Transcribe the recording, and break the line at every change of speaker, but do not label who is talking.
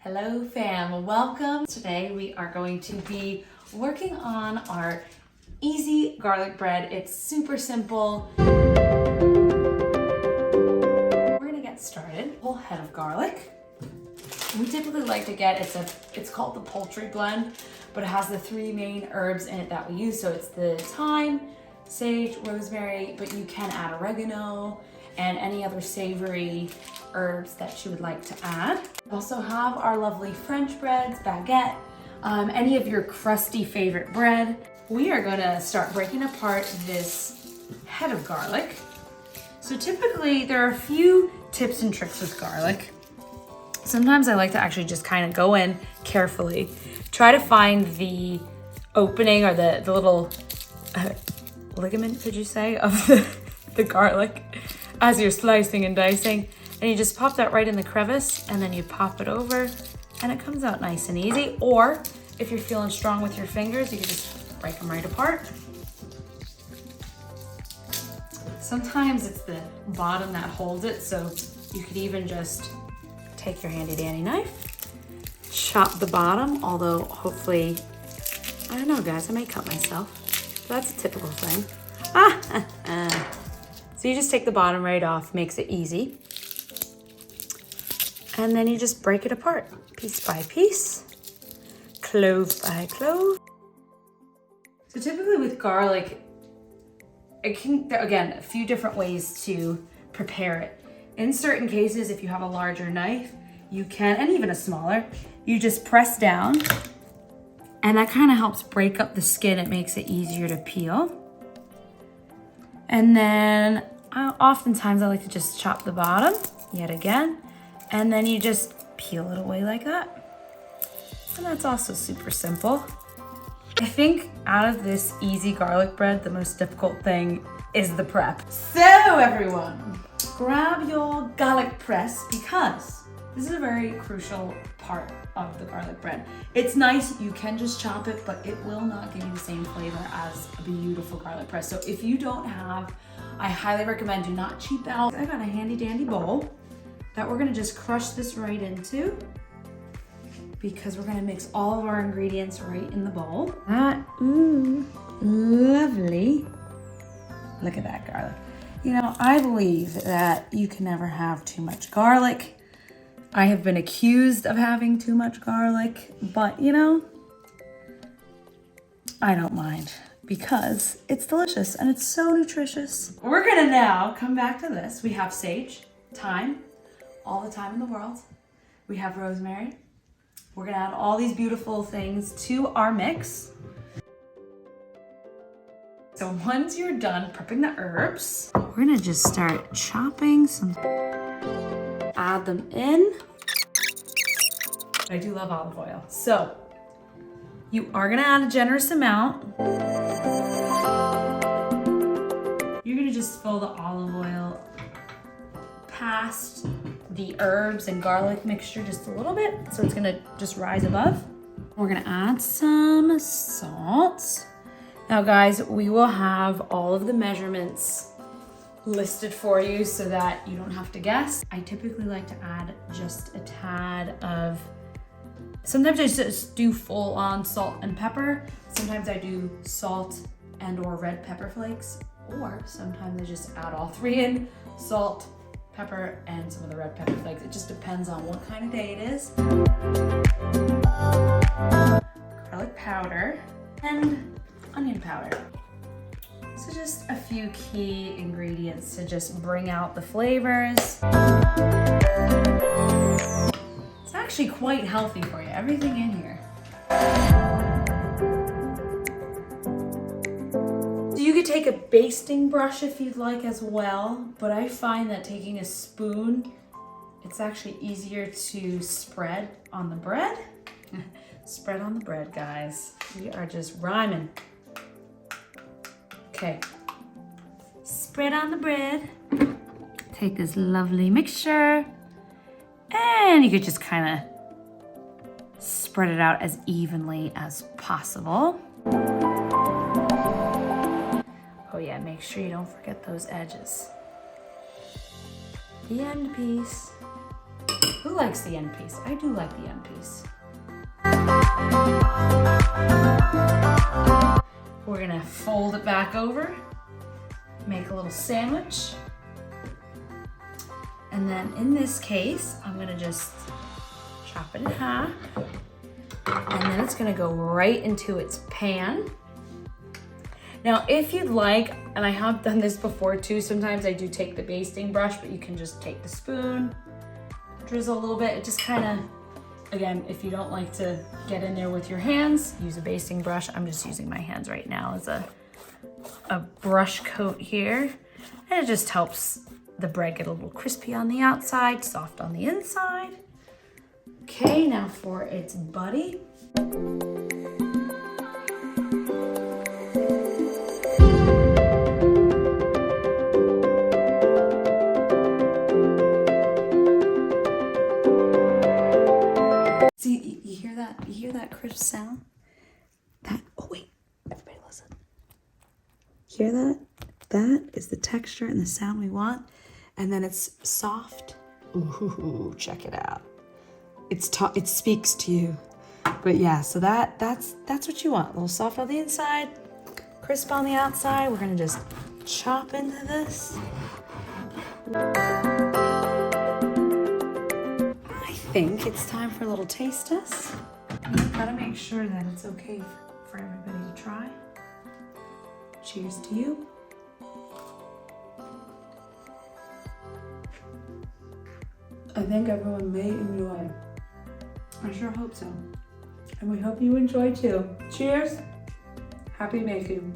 Hello fam, welcome. Today we are going to be working on our easy garlic bread. It's super simple. We're gonna get started. Whole head of garlic. We typically like to get, it's called the poultry blend, but it has the three main herbs in it that we use. So it's the thyme, sage, rosemary, but you can add oregano and any other savory herbs that you would like to add. We also have our lovely French breads, baguette, any of your crusty favorite bread. We are gonna start breaking apart this head of garlic. So typically there are a few tips and tricks with garlic. Sometimes I like to actually just kind of go in carefully, try to find the opening or the little ligament, could you say, of the garlic as you're slicing and dicing. And you just pop that right in the crevice and then you pop it over and it comes out nice and easy. Or if you're feeling strong with your fingers, you can just break them right apart. Sometimes it's the bottom that holds it, so you could even just take your handy dandy knife, chop the bottom, although hopefully, I don't know guys, I may cut myself. That's a typical thing. So you just take the bottom right off, makes it easy. And then you just break it apart, piece by piece, clove by clove. So typically with garlic, it can, again, a few different ways to prepare it. In certain cases, if you have a larger knife, you can, and even a smaller, you just press down and that kind of helps break up the skin. It makes it easier to peel. And then oftentimes I like to just chop the bottom yet again, and then you just peel it away like that. And that's also super simple. I think out of this easy garlic bread, the most difficult thing is the prep. So everyone, grab your garlic press because this is a very crucial part of the garlic bread. It's nice, you can just chop it, but it will not give you the same flavor as a beautiful garlic press. So if you don't have, I highly recommend do not cheap out. I got a handy dandy bowl that we're gonna just crush this right into because we're gonna mix all of our ingredients right in the bowl. Ooh, lovely. Look at that garlic. You know, I believe that you can never have too much garlic. I have been accused of having too much garlic, but you know, I don't mind because it's delicious and it's so nutritious. We're gonna now come back to this. We have sage, thyme, all the thyme in the world. We have rosemary. We're gonna add all these beautiful things to our mix. So once you're done prepping the herbs, we're gonna just start chopping some, add them in. I do love olive oil. So you are gonna add a generous amount. You're gonna just fill the olive oil past the herbs and garlic mixture just a little bit. So it's gonna just rise above. We're gonna add some salt. Now guys, we will have all of the measurements listed for you so that you don't have to guess. I typically like to add just a tad of, sometimes I just do full on salt and pepper. Sometimes I do salt and or red pepper flakes, or sometimes I just add all three in, salt, pepper, and some of the red pepper flakes. It just depends on what kind of day it is. Garlic powder and onion powder. So just a few key ingredients to just bring out the flavors. It's actually quite healthy for you, everything in here. So you could take a basting brush if you'd like as well, but I find that taking a spoon, it's actually easier to spread on the bread. Spread on the bread, guys. We are just rhyming. Okay, spread on the bread. Take this lovely mixture and you could just kind of spread it out as evenly as possible. Oh yeah, make sure you don't forget those edges. The end piece. Who likes the end piece? I do like the end piece. We're gonna fold it back over, make a little sandwich. And then in this case, I'm gonna just chop it in half. And then it's gonna go right into its pan. Now, if you'd like, and I have done this before too, sometimes I do take the basting brush, but you can just take the spoon, drizzle a little bit. It just kind of, again, if you don't like to get in there with your hands, use a basting brush. I'm just using my hands right now as a brush coat here. And it just helps the bread get a little crispy on the outside, soft on the inside. Okay, now for its buddy. See, you hear that? You hear that crisp sound? Oh wait, everybody listen. Hear that? That is the texture and the sound we want. And then it's soft. Ooh, check it out. It speaks to you. But yeah, so that's what you want. A little soft on the inside, crisp on the outside. We're gonna just chop into this. I think it's time for a little taste test. You gotta make sure that it's okay for everybody to try. Cheers to you. I think everyone may enjoy. I sure hope so. And we hope you enjoy too. Cheers. Happy making.